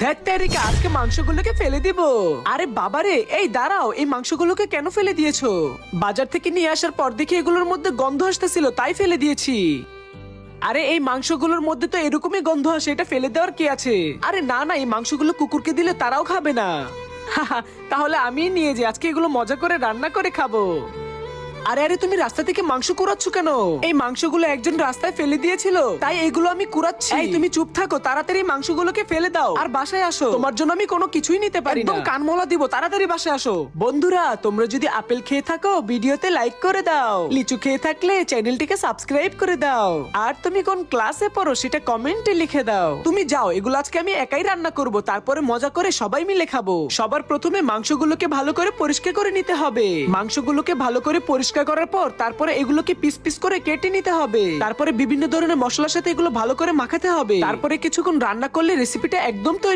ধ্যাত্তেরিকা, আজকে মাংসগুলোকে ফেলে দিব। আরে বাবারে, এই দাঁড়াও, এই মাংসগুলোকে কেন ফেলে দিয়েছো? বাজার থেকে নিয়ে আসার পর দেখি এগুলোর মধ্যে গন্ধ আসতেছিল, তাই ফেলে দিয়েছি। আরে এই মাংসগুলোর মধ্যে তো এরকমই গন্ধ আসে, এটা ফেলে দেওয়ার কি আছে? আরে না না, এই মাংসগুলো কুকুরকে দিলে তারাও খাবে না। তাহলে আমি নিয়ে যাই, আজকে এগুলো মজা করে রান্না করে খাবো। আরে আরে, তুমি রাস্তা থেকে মাংস কুড়াচ্ছ কেন? এই মাংসগুলো একজন রাস্তায় ফেলে দিয়েছিল, তাই এগুলো আমি কুড়াচ্ছি। এই তুমি চুপ থাকো, তাড়াতাড়ি মাংসগুলোকে ফেলে দাও আর বাসায় আসো। তোমার জন্য আমি কোনো কিছুই নিতে পারি না, একদম কানমলা দিব। তাড়াতাড়ি বাসায় আসো। বন্ধুরা, তোমরা যদি আপেল খেয়ে থাকো ভিডিওতে লাইক করে দাও, লিচু খেয়ে থাকলে চ্যানেলটিকে সাবস্ক্রাইব করে দাও, আর তুমি কোন ক্লাসে পড়ো সেটা কমেন্টে লিখে দাও। তুমি যাও, এগুলো আজকে আমি একাই রান্না করব, তারপরে মজা করে সবাই মিলে খাবো। সবার প্রথমে মাংসগুলোকে ভালো করে পরিষ্কার করে নিতে হবে। মাংসগুলোকে ভালো করে পরিষ্কার করার পর তারপরে এগুলোকে পিস পিস করে কেটে নিতে হবে। তারপরে বিভিন্ন ধরনের মশলার সাথে এগুলো ভালো করে মাখাতে হবে। তারপরে কিছুক্ষণ রান্না করলে রেসিপিটা একদম তৈরি।